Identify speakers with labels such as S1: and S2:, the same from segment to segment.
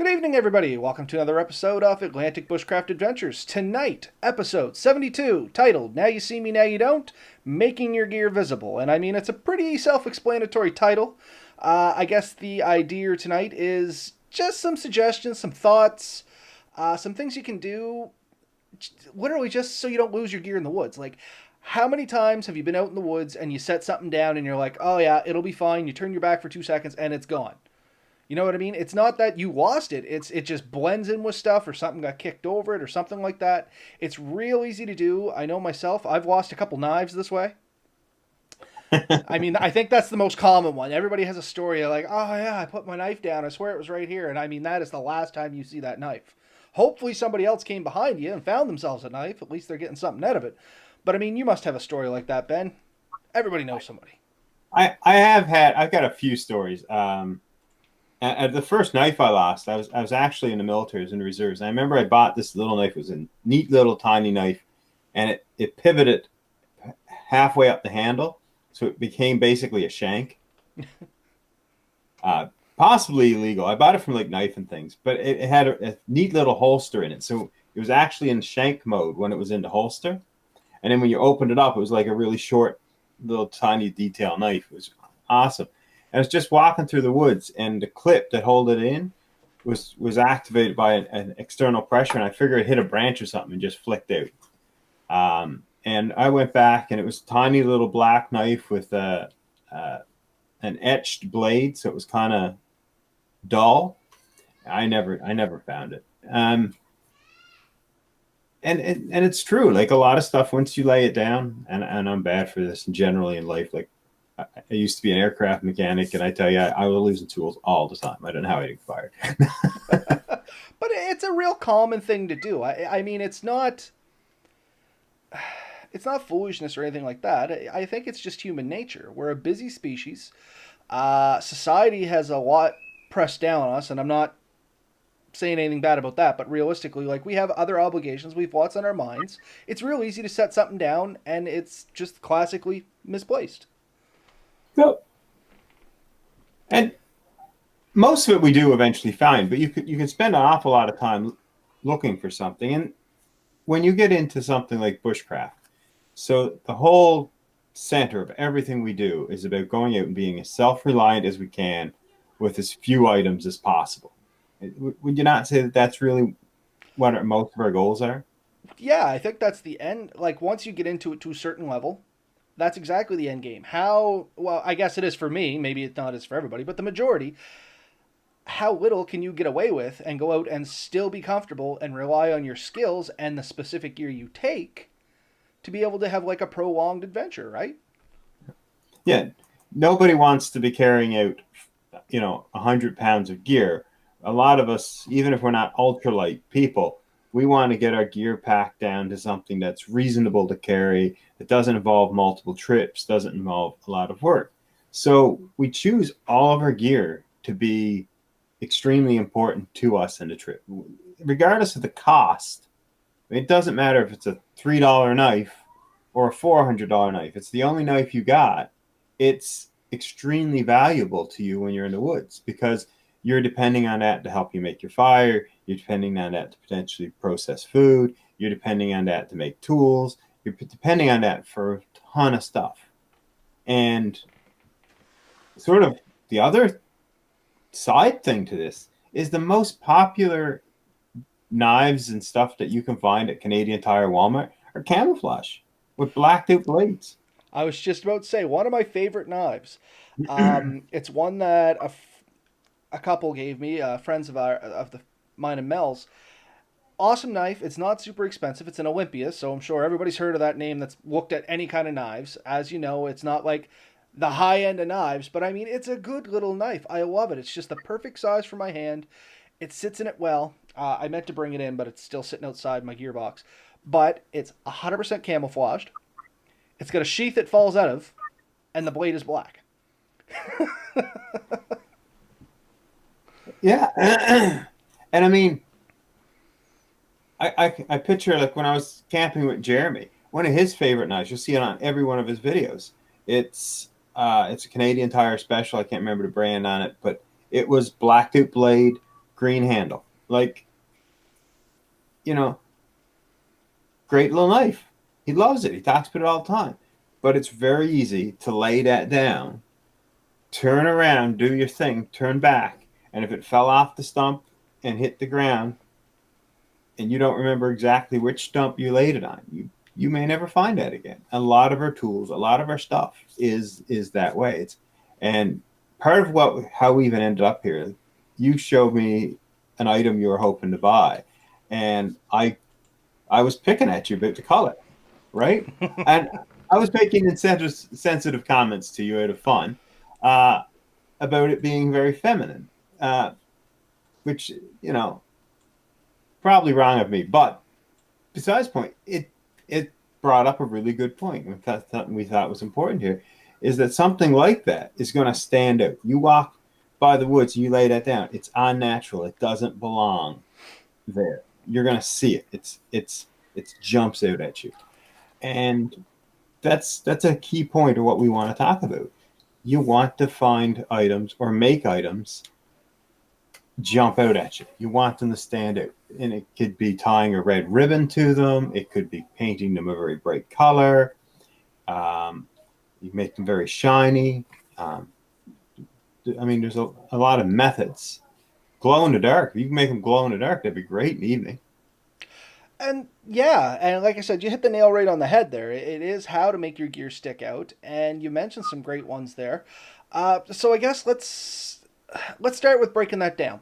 S1: Good evening, everybody. Welcome to another episode of Atlantic Bushcraft Adventures. Tonight, episode 72, titled Now You See Me, Now You Don't, Making Your Gear Visible. And I mean, it's a pretty self-explanatory title. I guess the idea tonight is just some suggestions, some thoughts, some things you can do, literally just so you don't lose your gear in the woods. Like, how many times have you been out in the woods and you set something down and you're like, oh yeah, it'll be fine. You turn your back for 2 seconds and it's gone. You know what I mean? It's not that you lost it. It just blends in with stuff or something got kicked over it or something like that. It's real easy to do. I know myself. I've lost a couple knives this way. I mean, I think that's the most common one. Everybody has a story like, oh yeah, I put my knife down. I swear it was right here. And I mean, that is the last time you see that knife. Hopefully somebody else came behind you and found themselves a knife. At least they're getting something out of it. But I mean, you must have a story like that, Ben. Everybody knows somebody.
S2: I've got a few stories. At the first knife I lost, I was actually in the military, I was in the reserves. And I remember I bought this little knife. It was a neat little tiny knife, and it pivoted halfway up the handle, so it became basically a shank. Possibly illegal. I bought it from like Knife and Things, but it had a neat little holster in it, so it was actually in shank mode when it was in the holster. And then when you opened it up, it was like a really short, little tiny detail knife. It was awesome. I was just walking through the woods, and the clip that held it in was activated by an external pressure, and I figured it hit a branch or something and just flicked out. And I went back, and it was a tiny little black knife with an etched blade, so it was kind of dull. I never found it. And it's true. Like a lot of stuff, once you lay it down, and I'm bad for this generally in life. Like I used to be an aircraft mechanic, and I tell you, I was losing tools all the time. I don't know how I didn't get fired.
S1: But it's a real common thing to do. I mean, it's not foolishness or anything like that. I think it's just human nature. We're a busy species. Society has a lot pressed down on us, and I'm not saying anything bad about that, but realistically, like, we have other obligations. We've lots on our minds. It's real easy to set something down, and it's just classically misplaced.
S2: So, and most of it we do eventually find, but you can spend an awful lot of time looking for something. And when you get into something like bushcraft, so the whole center of everything we do is about going out and being as self-reliant as we can with as few items as possible. Would you not say that that's really what most of our goals are?
S1: Yeah, I think that's the end. Like, once you get into it to a certain level, that's exactly the end game. How, well, I guess it is for me. Maybe it's not as for everybody, but the majority, how little can you get away with and go out and still be comfortable and rely on your skills and the specific gear you take to be able to have like a prolonged adventure, right?
S2: Yeah, nobody wants to be carrying out, 100 pounds of gear. A lot of us, even if we're not ultralight people, we want to get our gear packed down to something that's reasonable to carry, that doesn't involve multiple trips, doesn't involve a lot of work. So we choose all of our gear to be extremely important to us in the trip, regardless of the cost. It doesn't matter if it's a $3 knife or a $400 knife. It's the only knife you got. It's extremely valuable to you when you're in the woods, because you're depending on that to help you make your fire. You're depending on that to potentially process food. You're depending on that to make tools. You're depending on that for a ton of stuff. And sort of the other side thing to this is the most popular knives and stuff that you can find at Canadian Tire, Walmart are camouflage with blacked out blades.
S1: I was just about to say one of my favorite knives. It's one that a couple gave me, friends of mine and Mel's. Awesome knife. It's not super expensive. It's an Olympia, so I'm sure everybody's heard of that name that's looked at any kind of knives. As you know, it's not like the high end of knives, but I mean, it's a good little knife. I love it. It's just the perfect size for my hand. It sits in it well. I meant to bring it in, but it's still sitting outside my gearbox. But it's 100% camouflaged. It's got a sheath it falls out of, and the blade is black.
S2: Yeah. And I mean, I picture, like, when I was camping with Jeremy, one of his favorite knives, you'll see it on every one of his videos. It's a Canadian Tire special. I can't remember the brand on it, but it was blacked out blade, green handle. Like, you know, great little knife. He loves it. He talks about it all the time. But it's very easy to lay that down, turn around, do your thing, turn back, and if it fell off the stump and hit the ground, and you don't remember exactly which stump you laid it on, you may never find that again. A lot of our tools, a lot of our stuff is that way. And part of how we even ended up here, you showed me an item you were hoping to buy, and I was picking at you about the color, right? And I was making sensitive comments to you out of fun about it being very feminine, which, probably wrong of me. But besides the point, it brought up a really good point. Something we thought was important here is that something like that is going to stand out. You walk by the woods, you lay that down. It's unnatural. It doesn't belong there. You're going to see it. It jumps out at you, and that's a key point of what we want to talk about. You want to find items or make items jump out at you. You want them to stand out. And it could be tying a red ribbon to them. It could be painting them a very bright color. You make them very shiny. There's a lot of methods. Glow in the dark. If you can make them glow in the dark, that'd be great in the evening.
S1: And yeah, and like I said, you hit the nail right on the head there. It is how to make your gear stick out, and you mentioned some great ones there. So I guess let's start with breaking that down.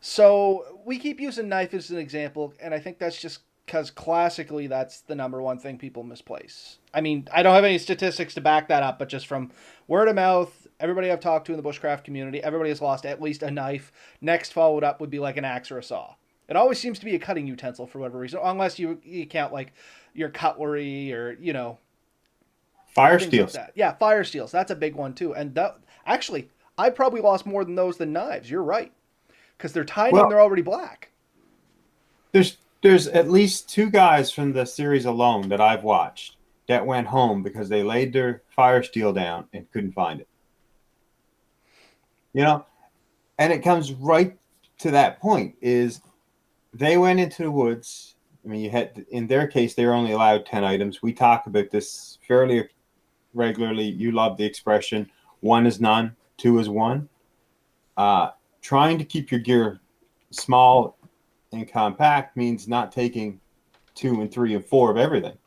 S1: So we keep using knife as an example, and I think that's just because classically that's the number one thing people misplace. I mean, I don't have any statistics to back that up, but just from word of mouth, everybody I've talked to in the bushcraft community, everybody has lost at least a knife. Next followed up would be like an axe or a saw. It always seems to be a cutting utensil for whatever reason, unless you count like your cutlery or
S2: Fire
S1: things like
S2: steels.
S1: that. Yeah, fire steels. That's a big one too. And actually, I probably lost more than those than knives. You're right, because they're tiny
S2: Well,
S1: and they're already black.
S2: there's at least two guys from the series alone that I've watched that went home because they laid their fire steel down and couldn't find it. You know, and it comes right to that point is they went into the woods. I mean, you had in their case they were only allowed 10 items. We talk about this fairly regularly. You love the expression one is none, two is one. Trying to keep your gear small and compact means not taking 2 and 3 and 4 of everything.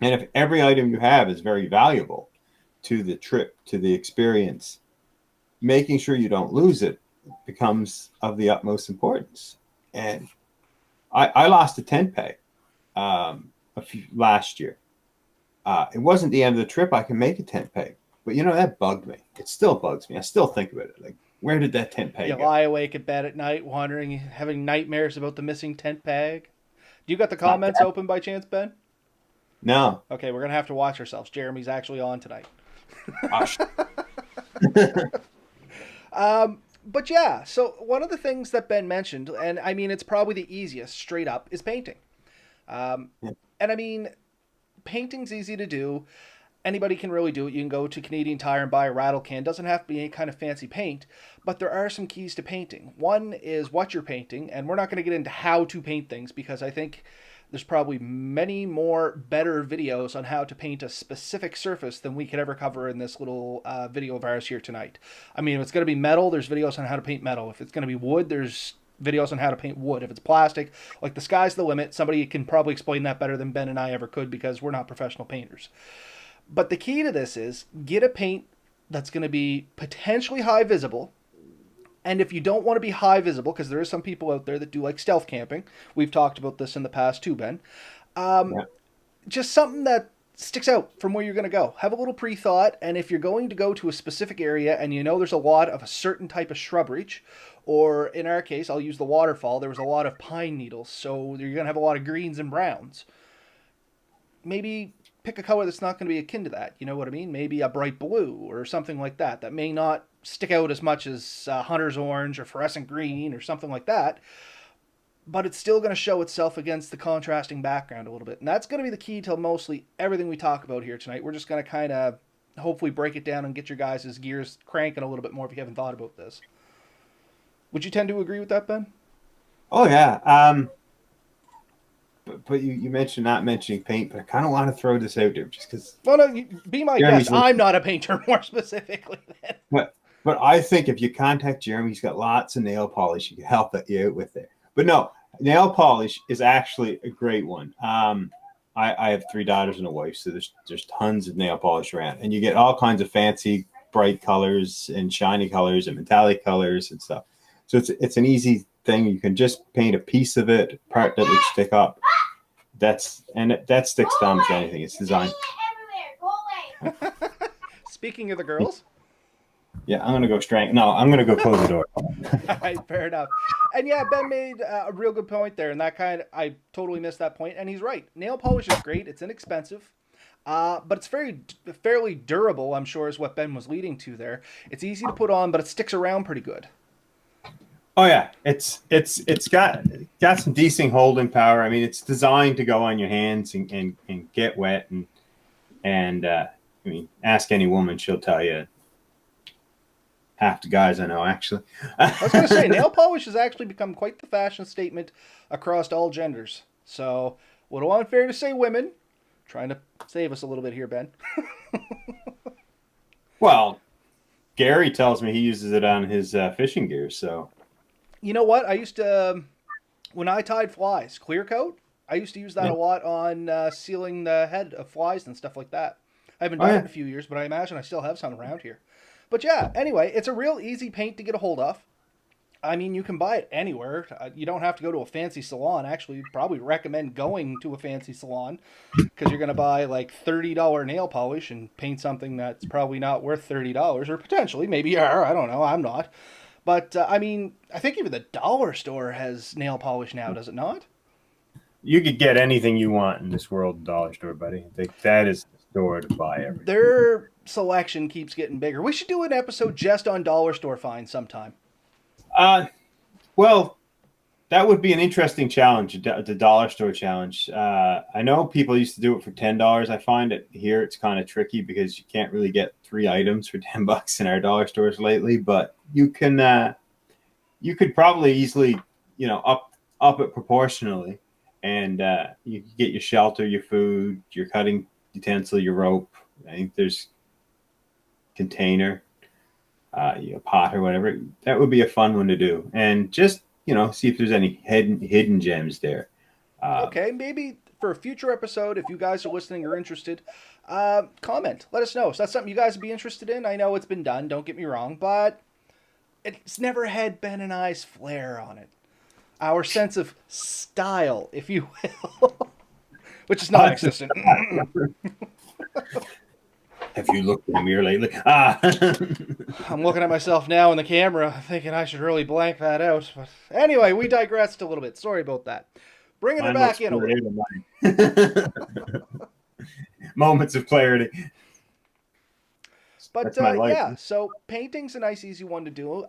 S2: And if every item you have is very valuable to the trip, to the experience, making sure you don't lose it becomes of the utmost importance. And I lost a tent peg last year. It wasn't the end of the trip. I can make a tent peg, but that bugged me. It still bugs me. I still think about it. Like, where did that tent peg
S1: You
S2: go?
S1: lie awake at bed at night, wondering, having nightmares about the missing tent peg. Do you got the
S2: It's not
S1: comments
S2: that.
S1: open by chance, Ben?
S2: No.
S1: Okay, we're gonna have to watch ourselves. Jeremy's actually on tonight.
S2: Gosh.
S1: But yeah, so one of the things that Ben mentioned, and I mean it's probably the easiest, straight up, is painting. Um, and I mean, painting's easy to do. Anybody can really do it. You can go to Canadian Tire and buy a rattle can. Doesn't have to be any kind of fancy paint, but there are some keys to painting. One is what you're painting, and we're not going to get into how to paint things because I think there's probably many more better videos on how to paint a specific surface than we could ever cover in this little video of ours here tonight. I mean, if it's going to be metal, there's videos on how to paint metal. If it's going to be wood, there's videos on how to paint wood. If it's plastic, like the sky's the limit. Somebody can probably explain that better than Ben and I ever could because we're not professional painters. But the key to this is get a paint that's going to be potentially high visible. And if you don't want to be high visible, because there is some people out there that do like stealth camping, we've talked about this in the past too, Ben.
S2: Yeah.
S1: Just something that sticks out from where you're going to go. Have a little pre-thought, and if you're going to go to a specific area and you know there's a lot of a certain type of shrubbery, or in our case, I'll use the waterfall, there was a lot of pine needles, so you're going to have a lot of greens and browns. Maybe pick a color that's not going to be akin to that. You know what I mean? Maybe a bright blue or something like that. That may not stick out as much as hunter's orange or fluorescent green or something like that. But it's still going to show itself against the contrasting background a little bit. And that's going to be the key to mostly everything we talk about here tonight. We're just going to kind of hopefully break it down and get your guys' gears cranking a little bit more if you haven't thought about this. Would you tend to agree with that, Ben?
S2: Oh yeah. But you mentioned not mentioning paint, but I kind of want to throw this out there just because
S1: Well, no, be my guest.
S2: Jeremy's
S1: I'm
S2: listening.
S1: not a painter, more specifically. Then.
S2: But I think if you contact Jeremy, he's got lots of nail polish he can help you out with it. But no, nail polish is actually a great one. I have 3 daughters and a wife, so there's tons of nail polish around, and you get all kinds of fancy, bright colors and shiny colors and metallic colors and stuff. So it's an easy thing. You can just paint a piece of it, part that would stick up. That sticks to almost anything. It's designed.
S1: Speaking of the girls,
S2: Yeah, I'm gonna go strength. No, I'm gonna go close the door.
S1: all right, fair enough. And yeah, Ben made a real good point there, and I totally missed that point, and he's right. Nail polish is great; it's inexpensive, but it's fairly durable. I'm sure is what Ben was leading to there. It's easy to put on, but it sticks around pretty good.
S2: Oh yeah, it's got some decent holding power. I mean, it's designed to go on your hands and get wet and I mean, ask any woman, she'll tell you. Half the guys I know, actually.
S1: I was going to say, nail polish has actually become quite the fashion statement across all genders. So, a little unfair to say women. Trying to save us a little bit here, Ben.
S2: Well, Gary tells me he uses it on his fishing gear. So,
S1: You know what? I used to, when I tied flies, clear coat, I used to use that
S2: yeah.
S1: a lot on sealing the head of flies and stuff like that. I haven't
S2: Oh
S1: done it
S2: yeah,
S1: in a few years, but I imagine I still have some around here. But yeah, anyway, it's a real easy paint to get a hold of. I mean, you can buy it anywhere. You don't have to go to a fancy salon. Actually, you'd probably recommend going to a fancy salon because you're going to buy like $30 nail polish and paint something that's probably not worth $30, or potentially, maybe you are. I don't know. I'm not. But I mean, I think even the dollar store has nail polish now, does it not?
S2: you could get anything you want in this world, dollar store, buddy. That is the store to buy everything.
S1: Their selection keeps getting bigger. We should do an episode just on dollar store finds sometime.
S2: Uh, well, that would be an interesting challenge, the dollar store challenge. I know people used to do it for $10. I find it here it's kind of tricky because you can't really get 3 items for $10 in our dollar stores lately. But you could probably easily, up it proportionally, and you could get your shelter, your food, your cutting utensil, your rope. I think there's container, pot or whatever. That would be a fun one to do, and just see if there's any hidden gems there.
S1: Okay, maybe for a future episode, if you guys are listening or interested, comment. Let us know. Is that something you guys would be interested in? I know it's been done, don't get me wrong, but it's never had Ben and I's flair on it. Our sense of style, if you will, which is non-existent.
S2: Have you looked in the mirror lately?
S1: I'm looking at myself now in the camera, thinking I should really blank that out. But anyway, we digressed a little bit. Sorry about that. Bringing it back in a little.
S2: Moments of clarity.
S1: But yeah, so painting's a nice, easy one to do.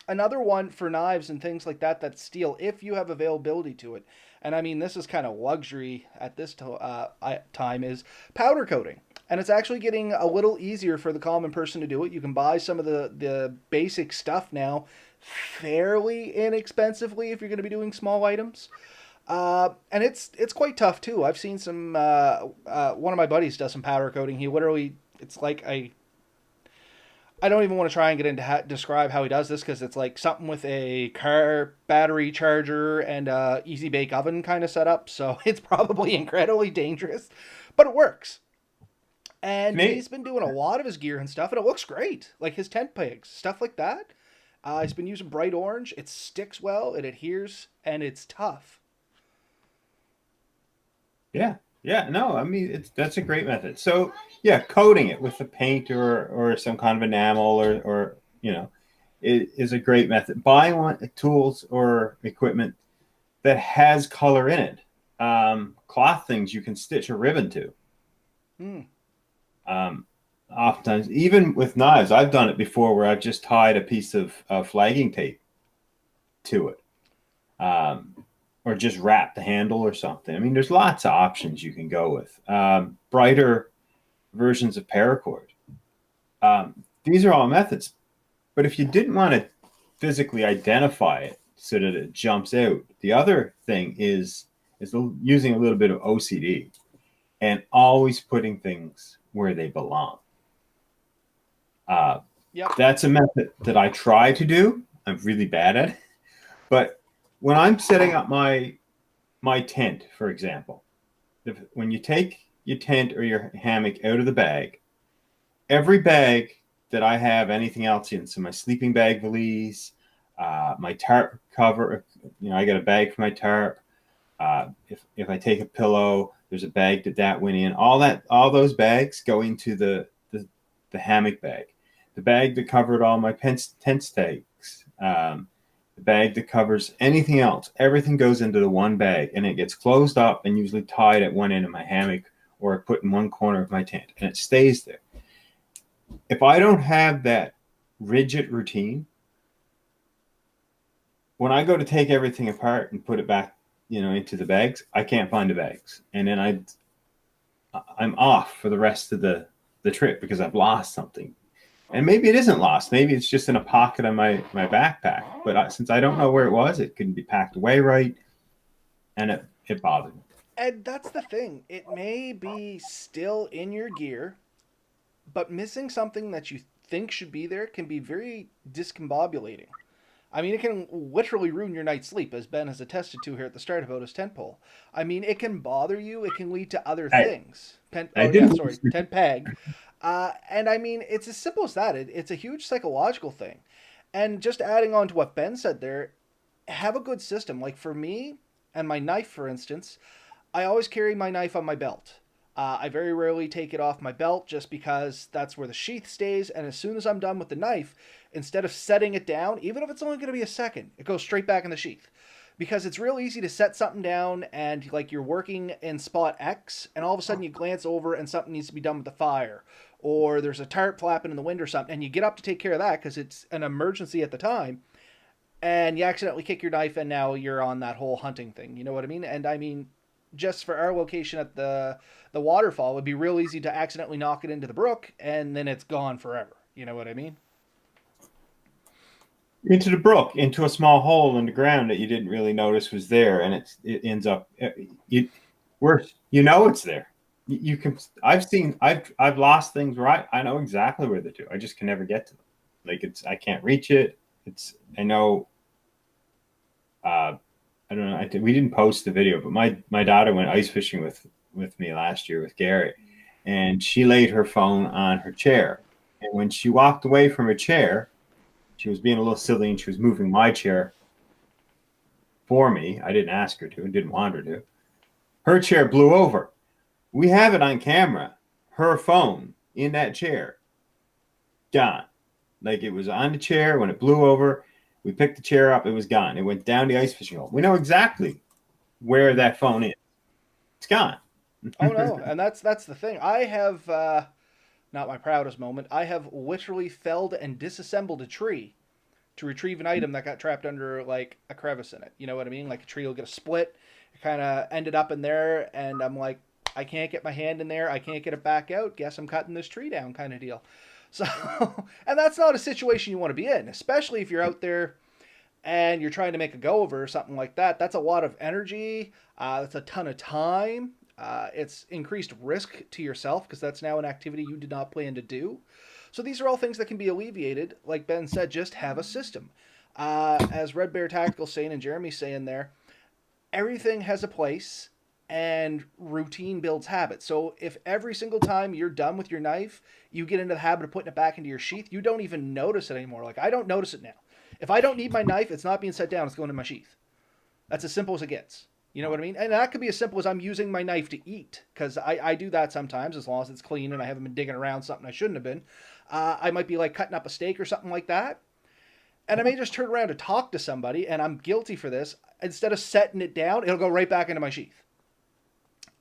S1: Another one for knives and things like that, that's steel, if you have availability to it. And I mean, this is kind of luxury at this time, is powder coating. And it's actually getting a little easier for the common person to do it. You can buy some of the basic stuff now fairly inexpensively if you're going to be doing small items. And it's quite tough too. I've seen some, one of my buddies does some powder coating. He literally, it's like I don't even want to try and get into describe how he does this because it's like something with a car battery charger and a easy bake oven kind of setup. So it's probably incredibly dangerous, but it works. And he's been doing a lot of his gear and stuff, and it looks great. Like his tent pegs, stuff like that. He's been using bright orange. It sticks well, it adheres, and it's tough.
S2: Yeah. Yeah, no, I mean that's a great method. So yeah, coating it with a paint or some kind of enamel or it is a great method. Buying tools or equipment that has color in it. Cloth things you can stitch a ribbon to. Oftentimes, even with knives, I've done it before where I've just tied a piece of flagging tape to it. Or just wrap the handle or something. I mean, there's lots of options you can go with. Brighter versions of paracord. These are all methods. But if you didn't want to physically identify it so that it jumps out. The other thing is using a little bit of OCD and always putting things where they belong. Uh,
S1: Yep.
S2: that's a method that I try to do. I'm really bad at it. But when I'm setting up my tent, for example, when you take your tent or your hammock out of the bag, every bag that I have anything else in, so my sleeping bag valise, my tarp cover, I got a bag for my tarp. If I take a pillow, there's a bag that went in. All those bags go into the hammock bag. The bag that covered all my tent stakes, the bag that covers anything else, everything goes into the one bag, and it gets closed up and usually tied at one end of my hammock or put in one corner of my tent, and it stays there. If I don't have that rigid routine, when I go to take everything apart and put it back, into the bags, I can't find the bags, and then I'm off for the rest of the trip because I've lost something. And maybe it isn't lost. Maybe it's just in a pocket of my backpack. But since I don't know where it was, it couldn't be packed away right, and it bothered me.
S1: And that's the thing. It may be still in your gear, but missing something that you think should be there can be very discombobulating. I mean, it can literally ruin your night's sleep, as Ben has attested to here at the start about his tent pole. I mean, it can bother you. It can lead to other
S2: I,
S1: things.
S2: I
S1: Oh yeah,
S2: didn't.
S1: sorry, tent peg. And I mean, it's as simple as that. It's a huge psychological thing. And just adding on to what Ben said there, have a good system. Like for me and my knife, for instance, I always carry my knife on my belt. I very rarely take it off my belt just because that's where the sheath stays. And as soon as I'm done with the knife, instead of setting it down, even if it's only going to be a second, it goes straight back in the sheath. Because it's real easy to set something down and like you're working in spot X and all of a sudden you glance over and something needs to be done with the fire. Or there's a tarp flapping in the wind or something and you get up to take care of that because it's an emergency at the time and you accidentally kick your knife and now you're on that whole hunting thing. You know what I mean? And I mean, just for our location at the waterfall, it would be real easy to accidentally knock it into the brook and then it's gone forever. You know what I mean?
S2: Into the brook, into a small hole in the ground that you didn't really notice was there, and it ends up worse. It's there. You can. I've lost things where I know exactly where they're to. I just can never get to them. Like I can't reach it. I know. I don't know. We didn't post the video, but my daughter went ice fishing with me last year with Gary, and she laid her phone on her chair, and when she walked away from her chair, she was being a little silly and she was moving my chair for me. I didn't ask her to and didn't want her to. Her chair blew over. We have it on camera. Her phone in that chair, gone. Like it was on the chair when it blew over. We picked the chair up. It was gone. It went down the ice fishing hole. We know exactly where that phone is. It's gone.
S1: Oh no, and that's the thing. I have not my proudest moment. I have literally felled and disassembled a tree to retrieve an item that got trapped under like a crevice in it. You know what I mean? Like a tree will get a split. It kind of ended up in there, and I'm like, I can't get my hand in there. I can't get it back out. Guess I'm cutting this tree down, kind of deal. So, and that's not a situation you want to be in, especially if you're out there and you're trying to make a go of it or something like that. That's a lot of energy. That's a ton of time. It's increased risk to yourself because that's now an activity you did not plan to do. So these are all things that can be alleviated. Like Ben said, just have a system. As Red Bear Tactical saying and Jeremy saying there, everything has a place and routine builds habit. So if every single time you're done with your knife, you get into the habit of putting it back into your sheath, you don't even notice it anymore. Like I don't notice it now. If I don't need my knife, it's not being set down, it's going in my sheath. That's as simple as it gets. You know what I mean? And that could be as simple as I'm using my knife to eat, because I do that sometimes as long as it's clean and I haven't been digging around something I shouldn't have been. I might be like cutting up a steak or something like that. And I may just turn around to talk to somebody, and I'm guilty for this. Instead of setting it down, it'll go right back into my sheath.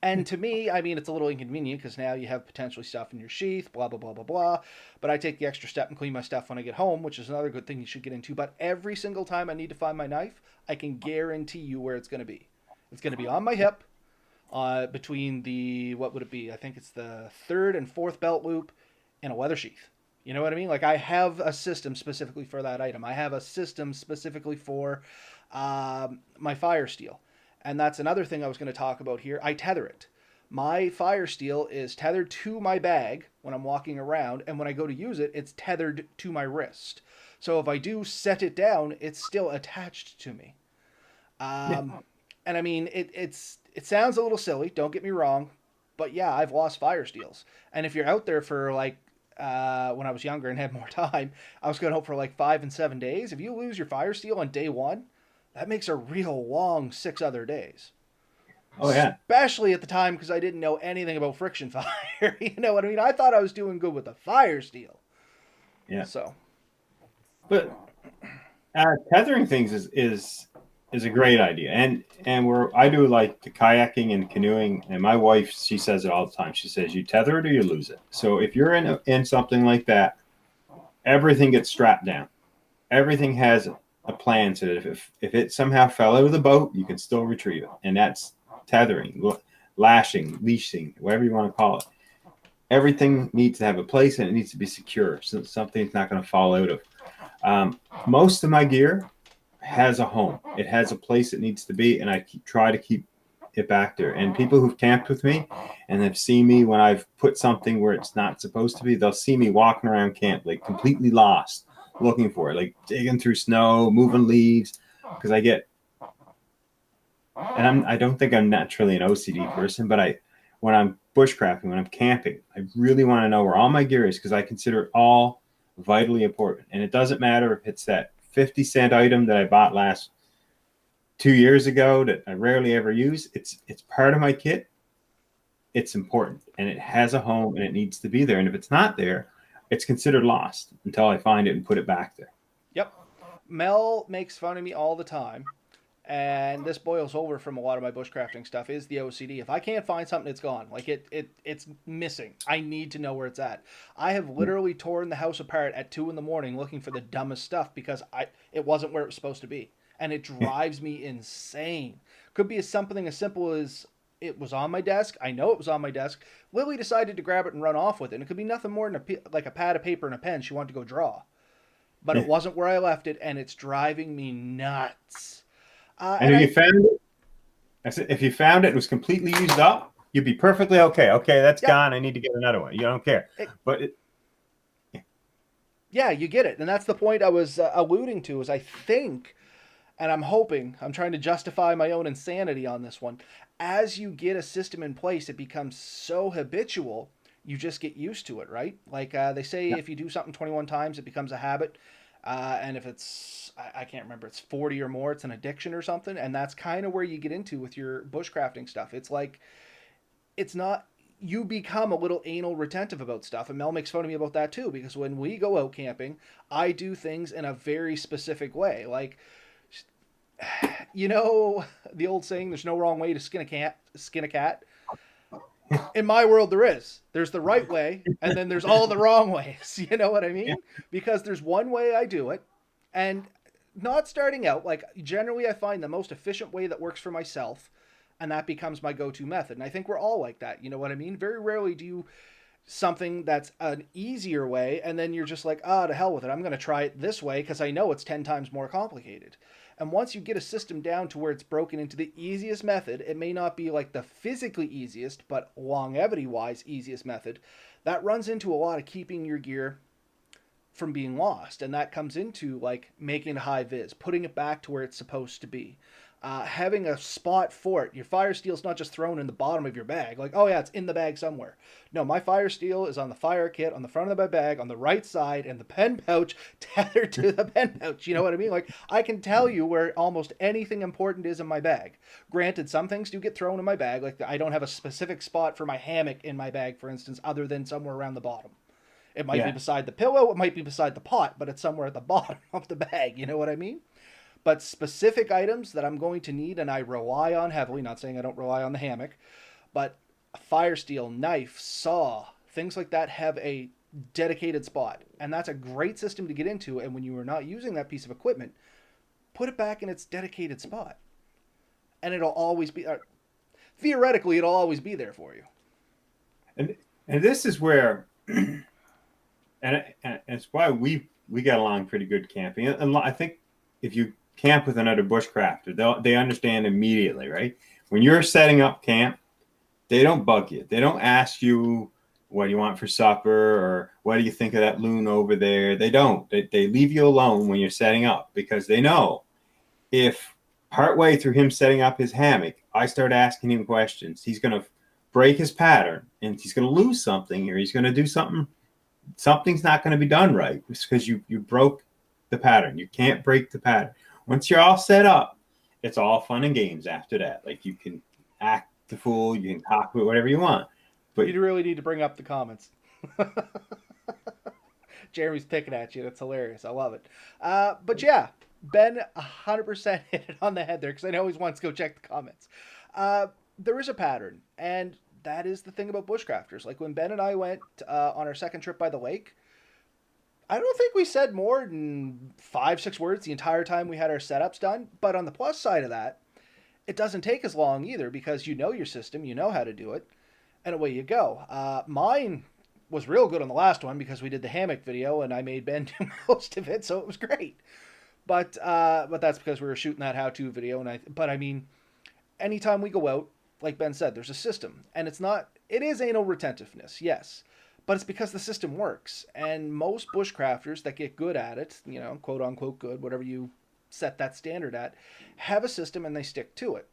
S1: And to me, I mean, it's a little inconvenient because now you have potentially stuff in your sheath, blah, blah, blah, blah, blah. But I take the extra step and clean my stuff when I get home, which is another good thing you should get into. But every single time I need to find my knife, I can guarantee you where it's going to be. It's going to be on my hip, between the, what would it be? I think it's the third and fourth belt loop in a leather sheath. You know what I mean? Like I have a system specifically for that item. I have a system specifically for my fire steel. And that's another thing I was going to talk about here. I tether it. My fire steel is tethered to my bag when I'm walking around, and when I go to use it, it's tethered to my wrist. So if I do set it down, it's still attached to me.
S2: Yeah.
S1: And I mean, it sounds a little silly. Don't get me wrong, but yeah, I've lost fire steels. And if you're out there for like when I was younger and had more time, I was going out for like 5 and 7 days. If you lose your fire steel on day one, that makes a real long 6 other days.
S2: Oh yeah.
S1: Especially at the time because I didn't know anything about friction fire. You know what I mean? I thought I was doing good with the fire steel.
S2: Yeah.
S1: So,
S2: But tethering things is a great idea, and where I do like the kayaking and canoeing, and my wife, she says it all the time. She says you tether it or you lose it. So if you're in something like that, everything gets strapped down. Everything has a plan so that if it somehow fell out of the boat, you can still retrieve it, and that's tethering, lashing, leashing, whatever you want to call it. Everything needs to have a place, and it needs to be secure, so something's not going to fall out of. Most of my gear has a home. It has a place it needs to be, and I try to keep it back there. And people who've camped with me and have seen me when I've put something where it's not supposed to be, they'll see me walking around camp like completely lost, looking for it, like digging through snow, moving leaves, because I get. And I don't think I'm naturally an OCD person, but when I'm bushcrafting, when I'm camping, I really want to know where all my gear is because I consider it all vitally important. And it doesn't matter if it's that 50-cent item that I bought last 2 years ago that I rarely ever use. It's part of my kit. It's important, and it has a home, and it needs to be there. And if it's not there, it's considered lost until I find it and put it back there.
S1: yep. Mel makes fun of me all the time, and this boils over from a lot of my bushcrafting stuff is the OCD. If I can't find something, it's gone. Like it's missing. I need to know where it's at. I have literally torn the house apart at 2 in the morning looking for the dumbest stuff because it wasn't where it was supposed to be, and it drives me insane. Could be something as simple as it was on my desk. I know it was on my desk. Lily decided to grab it and run off with it. And it could be nothing more than like a pad of paper and a pen. She wanted to go draw, but it wasn't where I left it, and it's driving me nuts.
S2: And if you found it, I said, if you found it, it was completely used up, you'd be perfectly okay. Okay, that's
S1: yeah,
S2: gone. I need to get another one. You don't care. But
S1: yeah, you get it, and that's the point I was alluding to. Is I think, and I'm hoping, I'm trying to justify my own insanity on this one. As you get a system in place, it becomes so habitual, you just get used to it, right? Like they say,
S2: yeah,
S1: if you do something 21 times, it becomes a habit. And if it's, I can't remember, it's 40 or more, it's an addiction or something. And that's kind of where you get into with your bushcrafting stuff. It's like, it's not, you become a little anal retentive about stuff. And Mel makes fun of me about that too, because when we go out camping, I do things in a very specific way. Like, you know, the old saying, there's no wrong way to skin a cat. In my world, there is. There's the right way, and then there's all the wrong ways. You know what I
S2: yeah,
S1: mean? Because there's one way I do it, and not starting out, like generally I find the most efficient way that works for myself, and that becomes my go-to method. And I think we're all like that. You know what I mean? Very rarely do you something that's an easier way and then you're just like, ah, to hell with it, I'm going to try it this way because I know it's 10 times more complicated. And once you get a system down to where it's broken into the easiest method, it may not be like the physically easiest but longevity wise easiest method. That runs into a lot of keeping your gear from being lost, and that comes into like making a high vis, putting it back to where it's supposed to be, having a spot for it. Your fire steel's not just thrown in the bottom of your bag, like, oh yeah, it's in the bag somewhere. No, my fire steel is on the fire kit, on the front of my bag, on the right side, and the pen pouch tethered to the pen pouch. You know what I mean? Like, I can tell you where almost anything important is in my bag. Granted, some things do get thrown in my bag, like I don't have a specific spot for my hammock in my bag, for instance, other than somewhere around the bottom. It might be
S2: yeah.
S1: beside the pillow, it might be beside the pot, but it's somewhere at the bottom of the bag. You know what I mean? But specific items that I'm going to need and I rely on heavily, not saying I don't rely on the hammock, but a fire steel, knife, saw, things like that have a dedicated spot. And that's a great system to get into. And when you are not using that piece of equipment, put it back in its dedicated spot. And it'll always be, theoretically, it'll always be there for you.
S2: And this is where and it's why we get along pretty good camping. And I think if you camp with another bushcrafter, they understand immediately, right? When you're setting up camp, they don't bug you. They don't ask you what do you want for supper or what do you think of that loon over there. They don't. They leave you alone when you're setting up because they know if partway through him setting up his hammock, I start asking him questions, he's going to break his pattern and he's going to lose something or he's going to do something. Something's not going to be done right. It's because you broke the pattern. You can't break the pattern. Once you're all set up, it's all fun and games after that. Like you can act the fool, you can talk about whatever you want. But
S1: You really need to bring up the comments. Jeremy's picking at you. That's hilarious. I love it. But yeah, Ben 100% hit it on the head there because I know he wants to go check the comments. There is a pattern, and that is the thing about bushcrafters. Like when Ben and I went on our second trip by the lake, I don't think we said more than 5, 6 words the entire time we had our setups done. But on the plus side of that, it doesn't take as long either because you know your system, you know how to do it, and away you go. Mine was real good on the last one because we did the hammock video and I made Ben do most of it, so it was great. But that's because we were shooting that how-to video, but I mean, anytime we go out, like Ben said, there's a system, and it is anal retentiveness, yes, but it's because the system works, and most bushcrafters that get good at it, quote unquote good, whatever you set that standard at, have a system and they stick to it.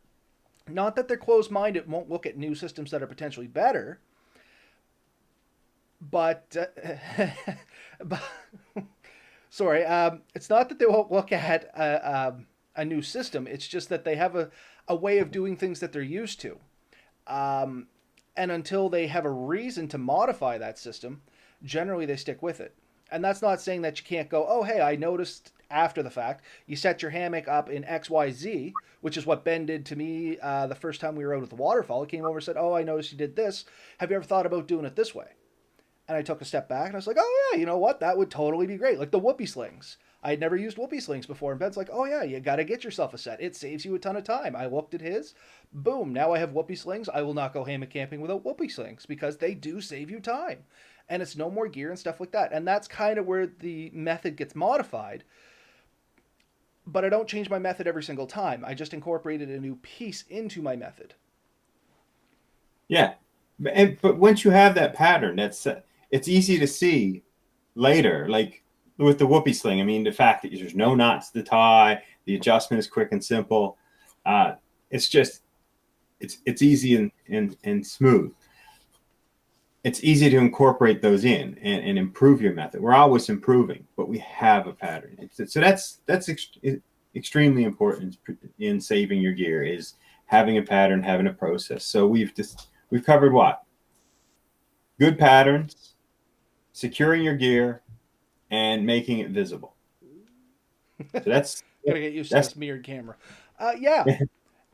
S1: Not that they're closed-minded, won't look at new systems that are potentially better, but, but sorry, it's not that they won't look at a new system. It's just that they have a way of doing things that they're used to. And until they have a reason to modify that system, generally they stick with it. And that's not saying that you can't go, oh, hey, I noticed after the fact, you set your hammock up in XYZ, which is what Ben did to me the first time we were out at the waterfall. He came over and said, oh, I noticed you did this. Have you ever thought about doing it this way? And I took a step back and I was like, oh, yeah, you know what? That would totally be great. Like the whoopee slings. I had never used whoopee slings before. And Ben's like, oh, yeah, you got to get yourself a set. It saves you a ton of time. I looked at his. Boom. Now I have whoopee slings. I will not go hammock camping without whoopee slings because they do save you time. And it's no more gear and stuff like that. And that's kind of where the method gets modified. But I don't change my method every single time. I just incorporated a new piece into my method.
S2: Yeah. But once you have that pattern, it's easy to see later, like with the whoopee sling. I mean, the fact that there's no knots to tie, the adjustment is quick and simple. It's just, it's easy and smooth. It's easy to incorporate those in and improve your method. We're always improving, but we have a pattern. So that's extremely important in saving your gear is having a pattern, having a process. So we've covered what? Good patterns, securing your gear, and making it visible. So that's
S1: Gotta get used to this mirrored camera. Yeah.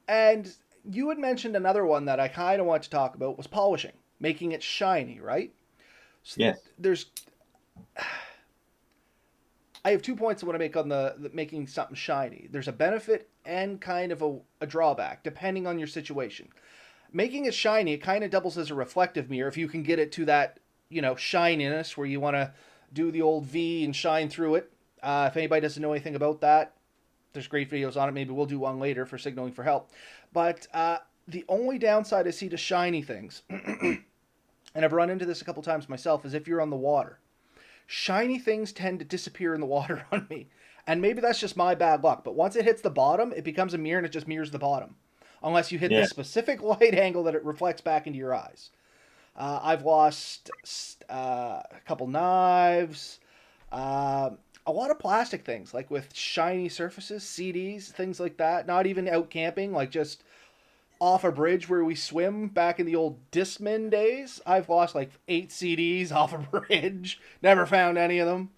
S1: And you had mentioned another one that I kind of want to talk about was polishing, making it shiny, right? So
S2: yes.
S1: I have 2 points I want to make on the making something shiny. There's a benefit and kind of a drawback, depending on your situation. Making it shiny, it kind of doubles as a reflective mirror if you can get it to that, shininess where you want to do the old V and shine through it. If anybody doesn't know anything about that, there's great videos on it. Maybe we'll do one later for signaling for help. But the only downside I see to shiny things, and I've run into this a couple times myself, is if you're on the water. Shiny things tend to disappear in the water on me. And maybe that's just my bad luck. But once it hits the bottom, it becomes a mirror and it just mirrors the bottom. Unless you hit the specific light angle that it reflects back into your eyes. I've lost a couple knives, a lot of plastic things, like with shiny surfaces, CDs, things like that. Not even out camping, like just off a bridge where we swim back in the old Discman days. I've lost like 8 CDs off a bridge. Never found any of them.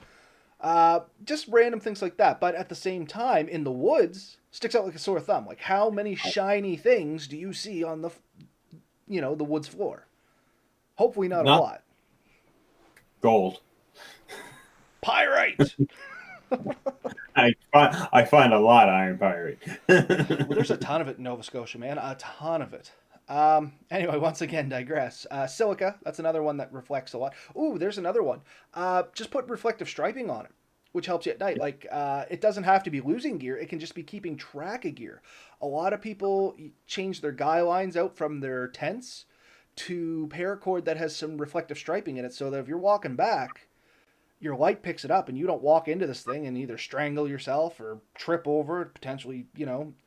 S1: Just random things like that. But at the same time, in the woods, sticks out like a sore thumb. Like how many shiny things do you see on the woods floor? Hopefully not a lot.
S2: Gold.
S1: Pyrite!
S2: I find a lot of iron pyrite.
S1: Well, there's a ton of it in Nova Scotia, man. A ton of it. Anyway, once again, digress. Silica, that's another one that reflects a lot. Ooh, there's another one. Just put reflective striping on it, which helps you at night. Like, it doesn't have to be losing gear, it can just be keeping track of gear. A lot of people change their guy lines out from their tents to paracord that has some reflective striping in it, so that if you're walking back, your light picks it up and you don't walk into this thing and either strangle yourself or trip over it, potentially,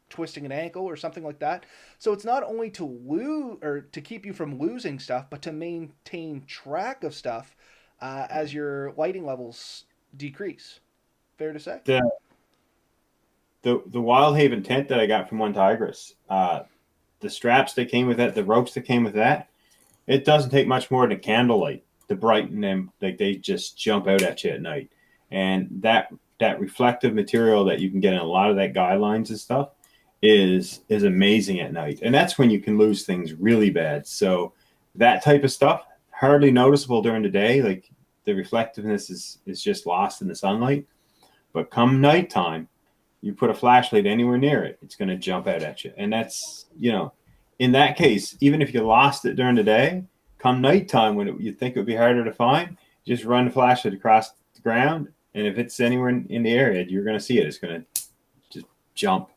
S1: twisting an ankle or something like that. So it's not only to lose or to keep you from losing stuff, but to maintain track of stuff as your lighting levels decrease. Fair to say?
S2: The Wild Haven tent that I got from One Tigress, the straps that came with it, the ropes that came with that, it doesn't take much more than a candlelight to brighten them. Like, they just jump out at you at night. And that reflective material that you can get in a lot of that guidelines and stuff is amazing at night. And that's when you can lose things really bad. So that type of stuff, hardly noticeable during the day. Like, the reflectiveness is just lost in the sunlight. But come nighttime, you put a flashlight anywhere near it, it's going to jump out at you. And that's, in that case, even if you lost it during the day, come nighttime when you think it would be harder to find, just run the flashlight across the ground. And if it's anywhere in the area, you're going to see it. It's going to just jump.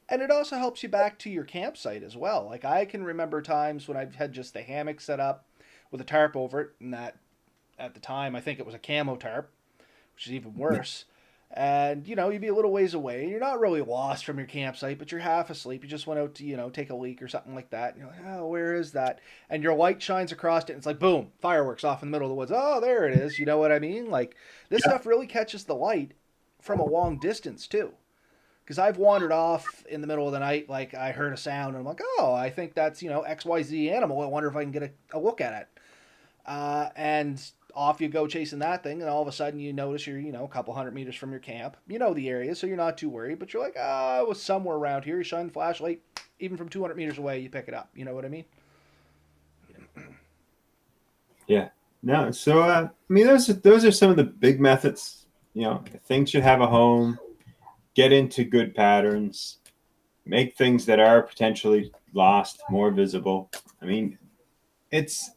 S1: And it also helps you back to your campsite as well. Like, I can remember times when I've had just the hammock set up with a tarp over it, and that at the time I think it was a camo tarp, which is even worse. And you'd be a little ways away, and you're not really lost from your campsite, but you're half asleep. You just went out to take a leak or something like that. And you're like, oh, where is that? And your light shines across it, and it's like, boom, fireworks off in the middle of the woods. Oh, there it is. You know what I mean? Like, this
S2: Yeah.
S1: stuff really catches the light from a long distance too. Because I've wandered off in the middle of the night, like I heard a sound, and I'm like, oh, I think that's XYZ animal. I wonder if I can get a look at it. And off you go chasing that thing, and all of a sudden you notice you're a couple hundred meters from your camp. You know the area, so you're not too worried. But you're like, it was somewhere around here. You shine the flashlight, even from 200 meters away, you pick it up. You know what I mean?
S2: Yeah. No. So, I mean, those are some of the big methods. Things should have a home. Get into good patterns. Make things that are potentially lost more visible. I mean, it's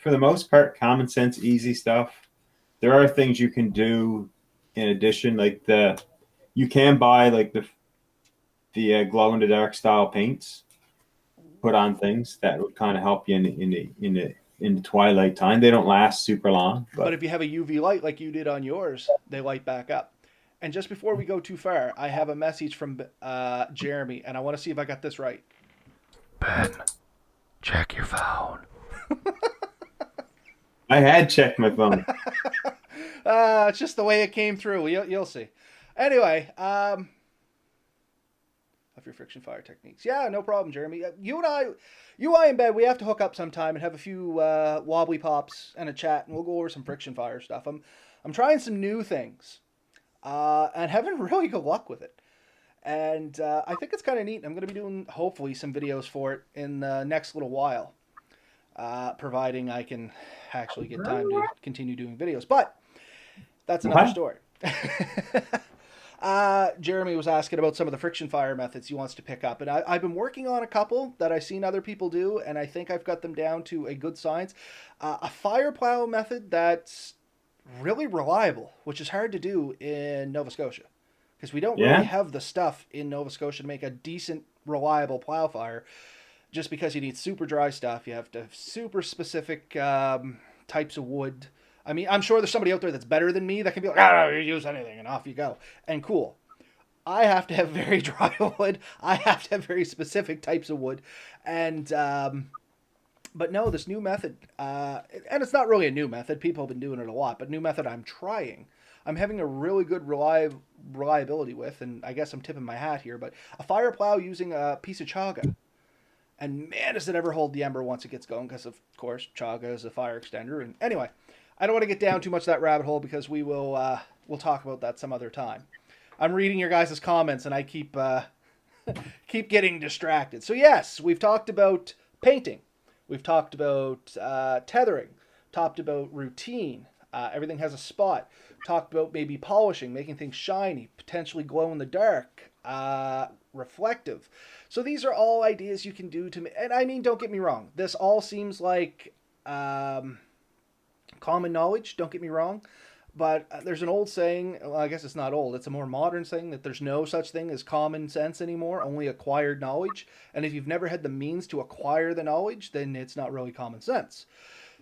S2: for the most part common sense, easy stuff. There are things you can do in addition, like you can buy like the glow in the dark style paints, put on things that would kind of help you in the twilight time. They don't last super long,
S1: But
S2: but
S1: if you have a UV light like you did on yours, they light back up. And just before we go too far, I have a message from Jeremy, and I want to see if I got this right.
S3: Ben, check your phone.
S2: I had checked my phone.
S1: It's just the way it came through. You'll see. Anyway, of your friction fire techniques. Yeah, no problem, Jeremy. You and I in bed, we have to hook up sometime and have a few wobbly pops and a chat, and we'll go over some friction fire stuff. I'm trying some new things, and having really good luck with it. And I think it's kind of neat. I'm going to be doing, hopefully, some videos for it in the next little while, providing I can actually get time to continue doing videos. But that's another story. Jeremy was asking about some of the friction fire methods he wants to pick up, and I've been working on a couple that I've seen other people do, and I think I've got them down to a good science. A fire plow method that's really reliable, which is hard to do in Nova Scotia, because we don't really have the stuff in Nova Scotia to make a decent, reliable plow fire. Just because you need super dry stuff, you have to have super specific types of wood. I mean, I'm sure there's somebody out there that's better than me that can be like, oh, you use anything, and off you go. And cool. I have to have very dry wood. I have to have very specific types of wood. And, but no, this new method, and it's not really a new method. People have been doing it a lot, but new method I'm trying. I'm having a really good reliability with, and I guess I'm tipping my hat here, but a fire plow using a piece of chaga. And man, does it ever hold the ember once it gets going, because of course, chaga is a fire extender. And anyway, I don't want to get down too much that rabbit hole, because we'll talk about that some other time. I'm reading your guys' comments, and I keep getting distracted. So yes, we've talked about painting, we've talked about tethering, talked about routine. Everything has a spot. talked about maybe polishing, making things shiny, potentially glow in the dark, reflective. So these are all ideas you can do to, and I mean, don't get me wrong, this all seems like common knowledge, don't get me wrong. But there's an old saying, well, I guess it's not old, it's a more modern saying, that there's no such thing as common sense anymore, only acquired knowledge. And if you've never had the means to acquire the knowledge, then it's not really common sense.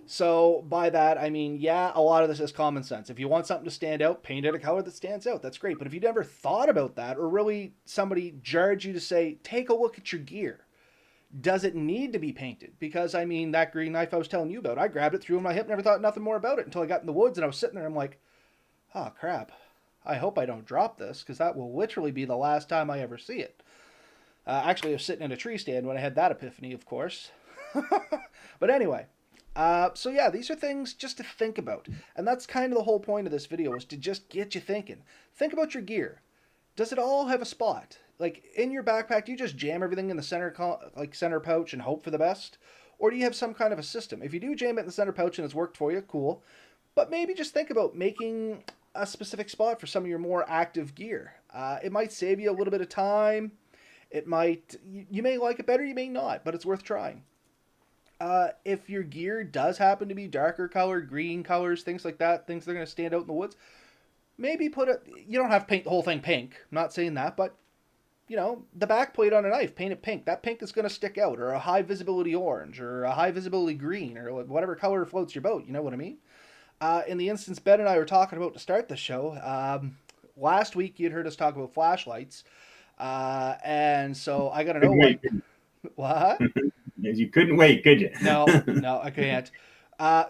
S1: So by that, I mean, yeah, a lot of this is common sense. If you want something to stand out, paint it a color that stands out. That's great. But if you never thought about that, or really somebody jarred you to say, take a look at your gear, does it need to be painted? Because, I mean, that green knife I was telling you about, I grabbed it, threw it in my hip, never thought nothing more about it until I got in the woods and I was sitting there. I'm like, oh, crap. I hope I don't drop this, because that will literally be the last time I ever see it. Actually, I was sitting in a tree stand when I had that epiphany, of course. But anyway, so yeah, these are things just to think about. And that's kind of the whole point of this video, is to just get you thinking. Think about your gear. Does it all have a spot? Like, in your backpack, do you just jam everything in the center pouch and hope for the best? Or do you have some kind of a system? If you do jam it in the center pouch and it's worked for you, cool. But maybe just think about making a specific spot for some of your more active gear. It might save you a little bit of time. It might, you may like it better, you may not, but it's worth trying. If your gear does happen to be darker colored, green colors, things like that, things that are going to stand out in the woods, maybe put it, you don't have to paint the whole thing pink. I'm not saying that, but you know, the back plate on a knife, paint it pink. That pink is going to stick out, or a high visibility orange, or a high visibility green, or whatever color floats your boat. You know what I mean? In the instance Ben and I were talking about to start the show, last week you'd heard us talk about flashlights, and so I got to know what?
S2: You couldn't wait, could you?
S1: No, I can't.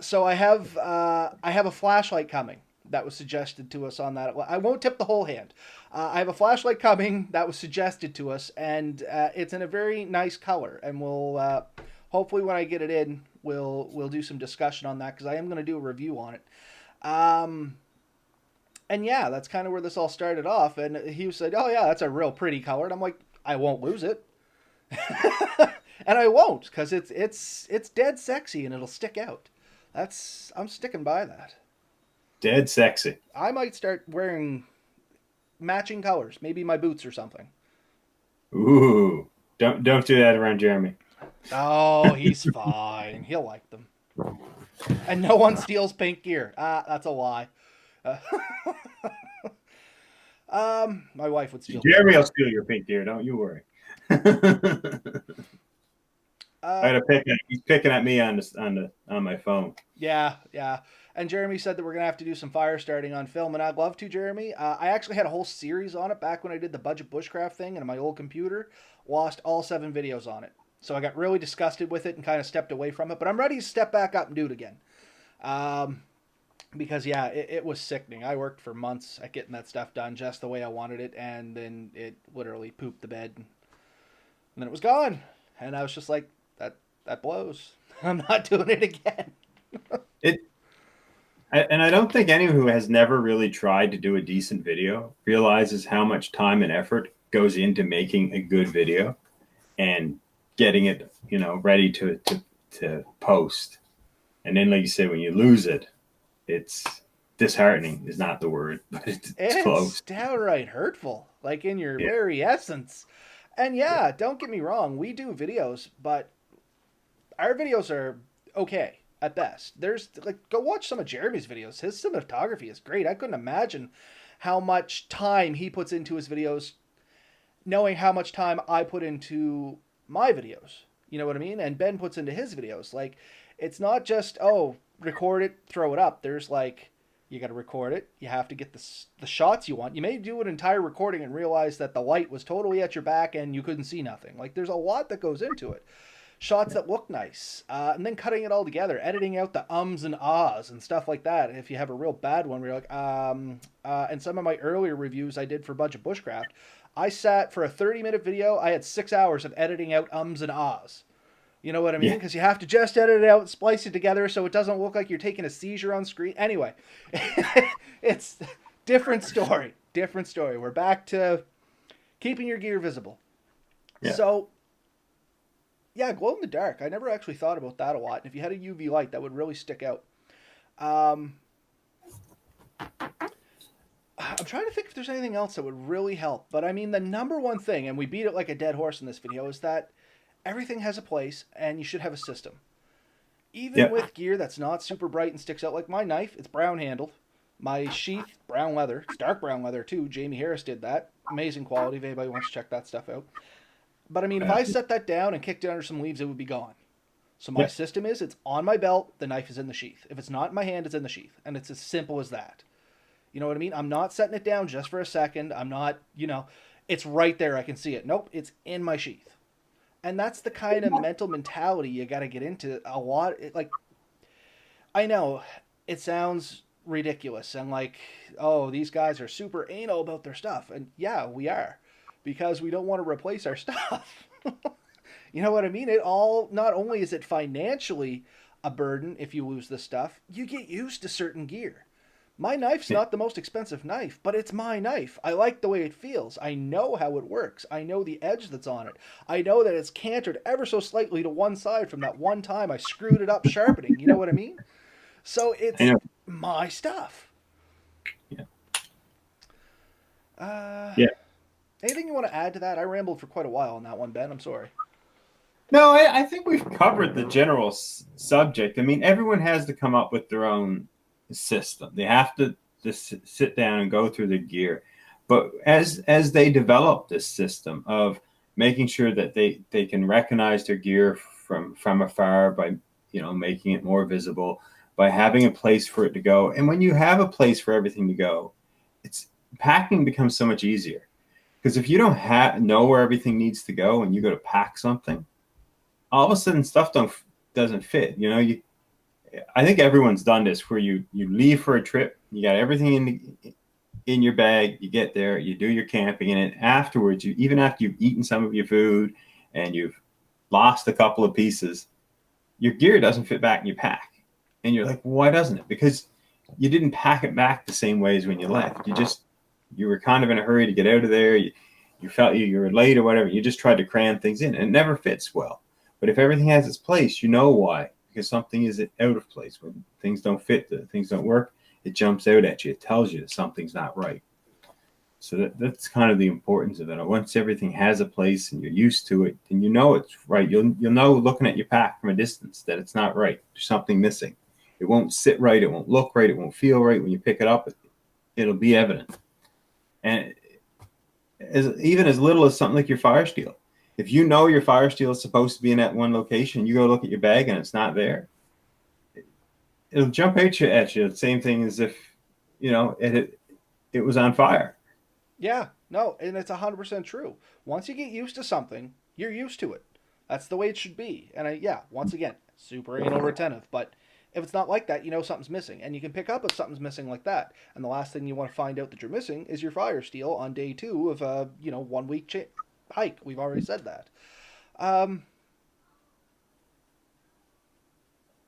S1: So I have a flashlight coming that was suggested to us on that. I won't tip the whole hand. I have a flashlight coming that was suggested to us, and it's in a very nice color. And we'll hopefully when I get it in, we'll do some discussion on that, because I am going to do a review on it. And yeah, that's kind of where this all started off. And he said, "Oh yeah, that's a real pretty color." And I'm like, "I won't lose it." And I won't, because it's dead sexy and it'll stick out. I'm sticking by that.
S2: Dead sexy.
S1: I might start wearing matching colors, maybe my boots or something.
S2: Ooh, don't do that around Jeremy.
S1: Oh, he's fine. He'll like them. And no one steals pink gear. That's a lie. My wife would steal.
S2: Jeremy will steal your pink gear. Don't you worry. I had to he's picking at me on my phone.
S1: Yeah. And Jeremy said that we're gonna have to do some fire starting on film, and I'd love to, Jeremy. I actually had a whole series on it back when I did the budget bushcraft thing, and my old computer lost all 7 videos on it. So I got really disgusted with it and kind of stepped away from it. But I'm ready to step back up and do it again. Because yeah, it was sickening. I worked for months at getting that stuff done just the way I wanted it, and then it literally pooped the bed, and then it was gone. And I was just like, that blows. I'm not doing it again.
S2: And I don't think anyone who has never really tried to do a decent video realizes how much time and effort goes into making a good video and getting it, ready to post. And then, like you say, when you lose it, it's disheartening is not the word, but it's close.
S1: It's downright hurtful, like in your very essence. And yeah, don't get me wrong, we do videos, but our videos are okay at best. There's go watch some of Jeremy's videos. His cinematography is great. I couldn't imagine how much time he puts into his videos, knowing how much time I put into my videos. You know what I mean? And Ben puts into his videos. Like, it's not just, record it, throw it up. There's you got to record it. You have to get the shots you want. You may do an entire recording and realize that the light was totally at your back and you couldn't see nothing. Like, there's a lot that goes into it. Shots that look nice, and then cutting it all together, editing out the ums and ahs and stuff like that. If you have a real bad one where you're like, and some of my earlier reviews I did for Budget Bushcraft, I sat for a 30-minute video. I had 6 hours of editing out ums and ahs. You know what I mean? Because you have to just edit it out, splice it together so it doesn't look like you're taking a seizure on screen. Anyway, it's different story. Different story. We're back to keeping your gear visible. Yeah. So, yeah, glow in the dark. I never actually thought about that a lot. And if you had a UV light, that would really stick out. I'm trying to think if there's anything else that would really help. But I mean, the number one thing, and we beat it like a dead horse in this video, is that everything has a place and you should have a system. Even
S2: Yep.
S1: with gear that's not super bright and sticks out, like my knife, it's brown handled. My sheath, brown leather. It's dark brown leather too. Jamie Harris did that. Amazing quality if anybody wants to check that stuff out. But I mean, if I set that down and kicked it under some leaves, it would be gone. So my
S2: Yep.
S1: system is it's on my belt, the knife is in the sheath. If it's not in my hand, it's in the sheath. And it's as simple as that. You know what I mean? I'm not setting it down just for a second. I'm not, it's right there. I can see it. Nope, it's in my sheath. And that's the kind of mental mentality you got to get into a lot. Like, I know it sounds ridiculous and like, oh, these guys are super anal about their stuff. And yeah, we are because we don't want to replace our stuff. You know what I mean? It all, not only is it financially a burden if you lose this stuff, you get used to certain gear. My knife's
S2: Yeah.
S1: not the most expensive knife, but it's my knife. I like the way it feels. I know how it works. I know the edge that's on it. I know that it's cantered ever so slightly to one side from that one time I screwed it up sharpening. You know what I mean? So
S2: I
S1: it's
S2: know.
S1: my stuff.
S2: Yeah.
S1: Uh,
S2: Yeah.
S1: Anything you want to add to that? I rambled for quite a while on that one, Ben. I'm sorry.
S2: No, I think we've covered the general subject. I mean, everyone has to come up with their own system. They have to just sit down and go through the gear. But as they develop this system of making sure that they can recognize their gear from afar by making it more visible, by having a place for it to go. And when you have a place for everything to go, it's packing becomes so much easier. Because if you don't know where everything needs to go and you go to pack something, all of a sudden stuff doesn't fit. I think everyone's done this where you leave for a trip, you got everything in your bag, you get there, you do your camping, and then afterwards, even after you've eaten some of your food and you've lost a couple of pieces, your gear doesn't fit back in your pack. And you're like, why doesn't it? Because you didn't pack it back the same way as when you left. You were kind of in a hurry to get out of there. You felt you were late or whatever. You just tried to cram things in, and it never fits well. But if everything has its place, you know why. Because something is out of place. When things don't fit, things don't work, it jumps out at you. It tells you that something's not right. So that's kind of the importance of it. Once everything has a place and you're used to it, and you know it's right, you'll know looking at your pack from a distance that it's not right. There's something missing. It won't sit right. It won't look right. It won't feel right. When you pick it up, it'll be evident. And even as little as something like your fire steel. If you know your fire steel is supposed to be in that one location, you go look at your bag and it's not there, it'll jump at you. The same thing as if, it was on fire.
S1: Yeah, no, and it's 100% true. Once you get used to something, you're used to it. That's the way it should be. And yeah, once again, super anal retentive. But if it's not like that, you know something's missing. And you can pick up if something's missing like that. And the last thing you want to find out that you're missing is your fire steel on day 2 of a, 1 week hike. We've already said that.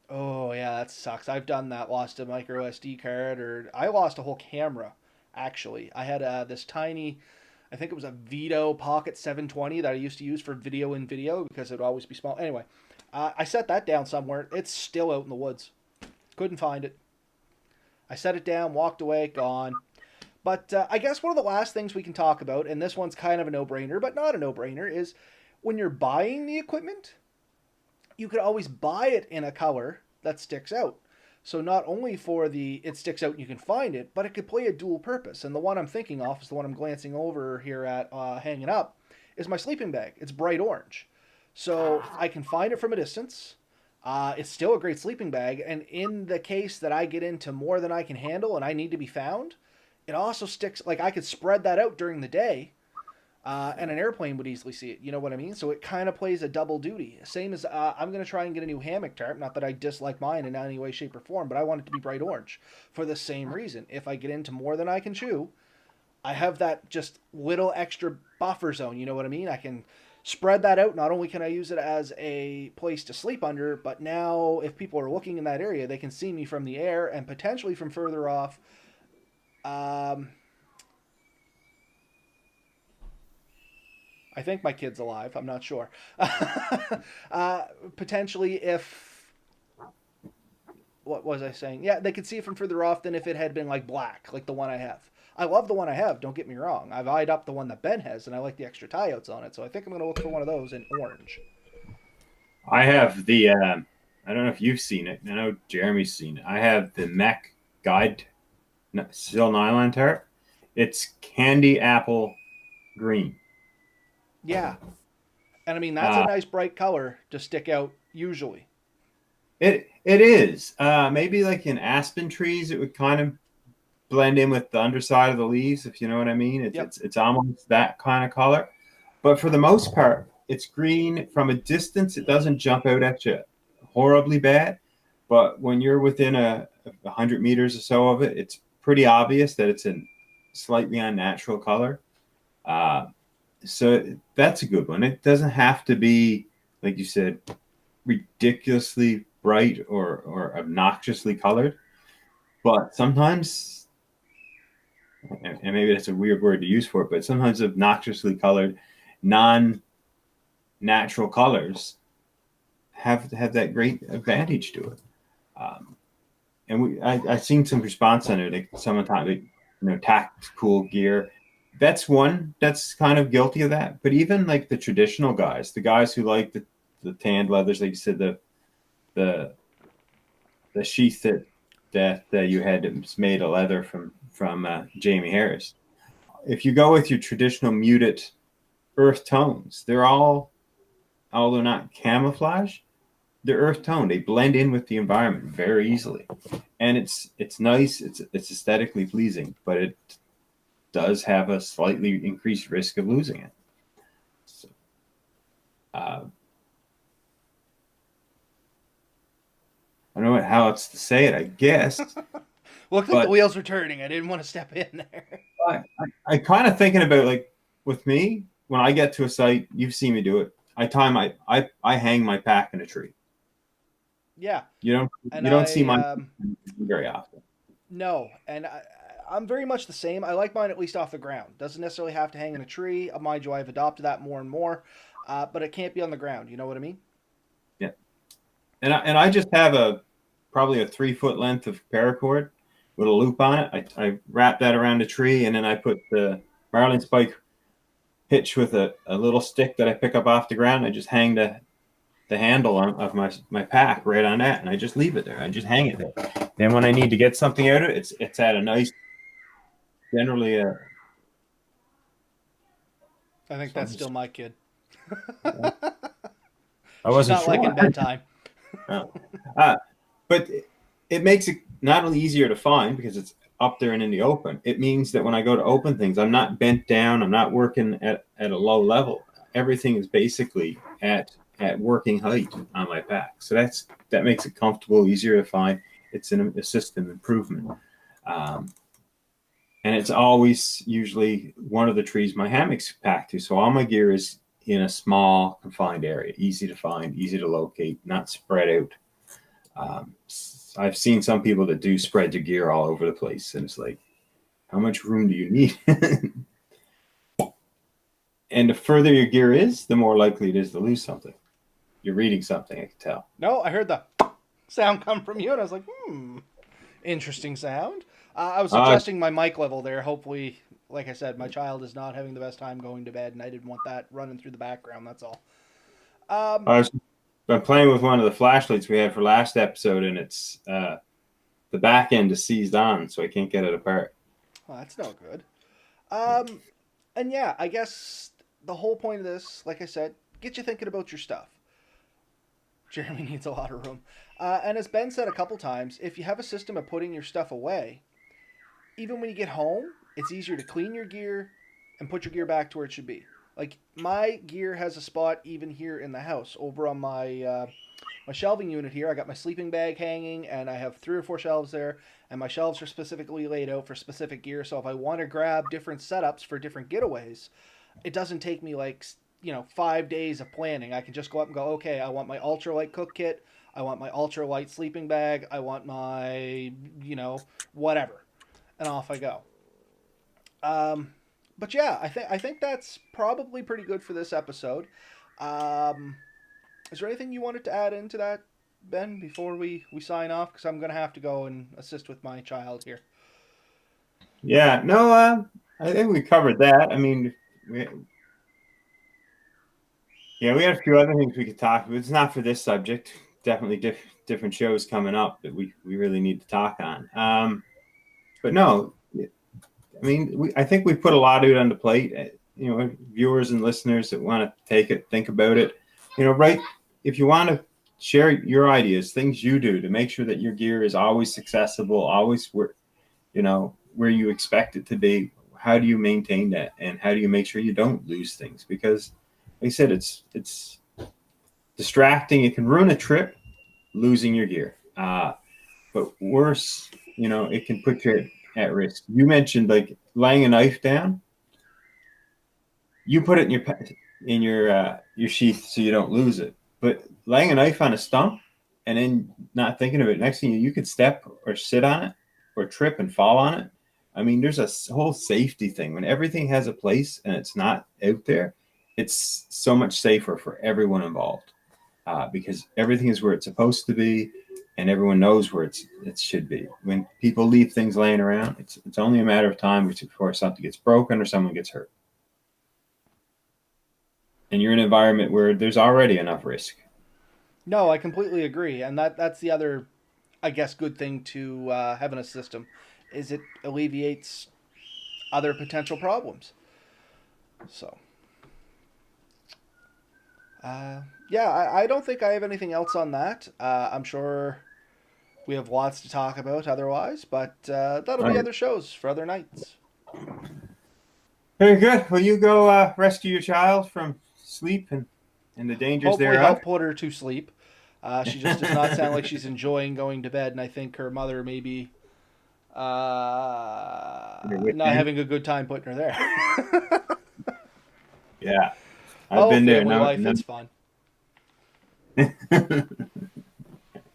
S1: Oh, yeah, that sucks. I've done that. Lost a micro SD card, or I lost a whole camera, actually. I had this tiny, I think it was a Vito Pocket 720 that I used to use for video in video because it would always be small. Anyway, I set that down somewhere. It's still out in the woods. Couldn't find it. I set it down, walked away, gone. But I guess one of the last things we can talk about, and this one's kind of a no-brainer, but not a no-brainer, is when you're buying the equipment, you could always buy it in a color that sticks out. So not only for it sticks out and you can find it, but it could play a dual purpose. And the one I'm thinking of is the one I'm glancing over here at hanging up, is my sleeping bag. It's bright orange. So I can find it from a distance. It's still a great sleeping bag. And in the case that I get into more than I can handle and I need to be found, it also sticks, like I could spread that out during the day. And an airplane would easily see it. You know what I mean? So it kind of plays a double duty. Same as I'm going to try and get a new hammock tarp. Not that I dislike mine in any way, shape, or form, but I want it to be bright orange for the same reason. If I get into more than I can chew, I have that just little extra buffer zone. You know what I mean? I can spread that out. Not only can I use it as a place to sleep under, but now if people are looking in that area, they can see me from the air and potentially from further off. I think my kid's alive. I'm not sure. Potentially, if what was I saying? Yeah, they could see it from further off than if it had been like black, like the one I have. I love the one I have. Don't get me wrong. I've eyed up the one that Ben has, and I like the extra tie outs on it. So I think I'm going to look for one of those in orange.
S2: I have the. I don't know if you've seen it. I know Jeremy's seen it. I have the Mech Guide Steel Nylon tarp. It's candy apple green.
S1: Yeah, and I mean that's a
S2: Uh,
S1: nice bright color to stick out usually.
S2: it is. Maybe like in aspen trees, it would kind of blend in with the underside of the leaves, if you know what I mean. It's
S1: Yep.
S2: it's it's almost that kind of color. But for the most part, it's green. From a distance, it doesn't jump out at you horribly bad. But when you're within 100 meters or so of it, it's pretty obvious that it's a slightly unnatural color. Uh, so that's a good one. It doesn't have to be, like you said, ridiculously bright or obnoxiously colored. But sometimes, and maybe that's a weird word to use for it, but sometimes obnoxiously colored, non natural colors have that great advantage to it. Um, and I've seen some response on it, like sometimes, like, tactical gear. That's one that's kind of guilty of that. But even like the traditional guys, the guys who like the tanned leathers, like you said, the the sheath that you had that was made of leather from Jamie Harris. If you go with your traditional muted earth tones, they're all, although not camouflage, they're earth tone. They blend in with the environment very easily, and it's nice. It's aesthetically pleasing, but it does have a slightly increased risk of losing it. So, uh, I don't know how else to say it. I guess,
S1: Looked like the
S2: but
S1: wheels were turning. I didn't want to step in there.
S2: I kind of thinking about, like, with me, when I get to a site, you've seen me do it. I hang my pack in a tree.
S1: Yeah,
S2: You don't
S1: and
S2: you don't see
S1: I
S2: mine very often.
S1: no, and I'm very much the same. I like mine at least off the ground. Doesn't necessarily have to hang in a tree. Mind you, I've adopted that more and more, but it can't be on the ground. You know what I mean?
S2: Yeah, and I just have probably a 3 foot length of paracord with a loop on it. I wrap that around a tree, and then I put the marlin spike hitch with a little stick that I pick up off the ground. I just hang the handle of my pack right on that, and I just leave it there. I just hang it there. Then when I need to get something out of it, it's at a nice, generally
S1: I think that's still my kid.
S2: I
S1: She's
S2: wasn't
S1: not liking
S2: sure.
S1: bedtime.
S2: No. Uh, but it makes it not only easier to find because it's up there and in the open. It means that when I go to open things, I'm not bent down. I'm not working at a low level. Everything is basically at working height on my pack. So that makes it comfortable, easier to find. It's a system improvement. Um, and it's always usually one of the trees my hammock's packed to. So all my gear is in a small confined area, easy to find, easy to locate, not spread out. Um, I've seen some people that do spread their gear all over the place, and it's like, how much room do you need? And the further your gear is, the more likely it is to lose something. You're reading something, I can tell.
S1: No, I heard the sound come from you, and I was like, interesting sound. I was
S2: Uh,
S1: adjusting my mic level there. Hopefully, like I said, my child is not having the best time going to bed, and I didn't want that running through the background. That's all. Um,
S2: I was, I'm playing with one of the flashlights we had for last episode, and it's the back end is seized on, so I can't get it apart.
S1: well, that's no good. Um, and yeah, I guess the whole point of this, like I said, get you thinking about your stuff. Jeremy needs a lot of room. And as Ben said a couple times, if you have a system of putting your stuff away, even when you get home, it's easier to clean your gear and put your gear back to where it should be. Like my gear has a spot even here in the house, over on my shelving unit here. I got my sleeping bag hanging, and I have 3 or 4 shelves there, and my shelves are specifically laid out for specific gear. So if I want to grab different setups for different getaways, it doesn't take me like 5 days of planning. I can just go up and go, okay, I want my ultralight cook kit, I want my ultralight sleeping bag, I want my whatever, and off I go. But yeah, I think that's probably pretty good for this episode. Um, is there anything you wanted to add into that, Ben, before we sign off? Because I'm gonna have to go and assist with my child here.
S2: Yeah, no, I think we covered that. I mean, we, yeah, we had a few other things we could talk about. It's not for this subject. Definitely different shows coming up that we really need to talk on. But no, I mean, I think we put a lot out on the plate. You know, viewers and listeners that want to take it, think about it. You know, right? If you want to share your ideas, things you do to make sure that your gear is always accessible, always where where you expect it to be. How do you maintain that, and how do you make sure you don't lose things? Because, like I said, it's distracting. It can ruin a trip, losing your gear. But worse, it can put you at risk. You mentioned like laying a knife down. You put it in your sheath so you don't lose it. But laying a knife on a stump and then not thinking of it, next thing you could step or sit on it or trip and fall on it. I mean, there's a whole safety thing. When everything has a place and it's not out there, it's so much safer for everyone involved, because everything is where it's supposed to be, and everyone knows where it should be. When people leave things laying around, it's only a matter of time before something gets broken or someone gets hurt. And you're in an environment where there's already enough risk.
S1: No, I completely agree, and that's the other, I guess, good thing to having a system, is it alleviates other potential problems. So, yeah, I don't think I have anything else on that. I'm sure we have lots to talk about otherwise, but that'll
S2: All
S1: be
S2: right.
S1: other shows for other nights.
S2: Very good. Will you go rescue your child from sleep and the dangers
S1: Hopefully,
S2: thereof?
S1: help put her to sleep. She just does not sound like she's enjoying going to bed, and I think her mother may be not having a good time putting her there.
S2: Yeah, I've
S1: Oh,
S2: been there.
S1: family
S2: No,
S1: life,
S2: no.
S1: it's fun.
S2: I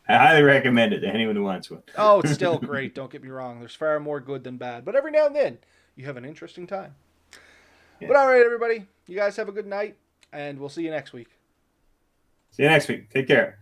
S2: highly recommend it to anyone who wants one.
S1: Oh, it's still great, don't get me wrong. There's far more good than bad, but every now and then you have an interesting time.
S2: Yeah.
S1: But all right, everybody, you guys have a good night, and we'll see you next week.
S2: See you next week. Take care.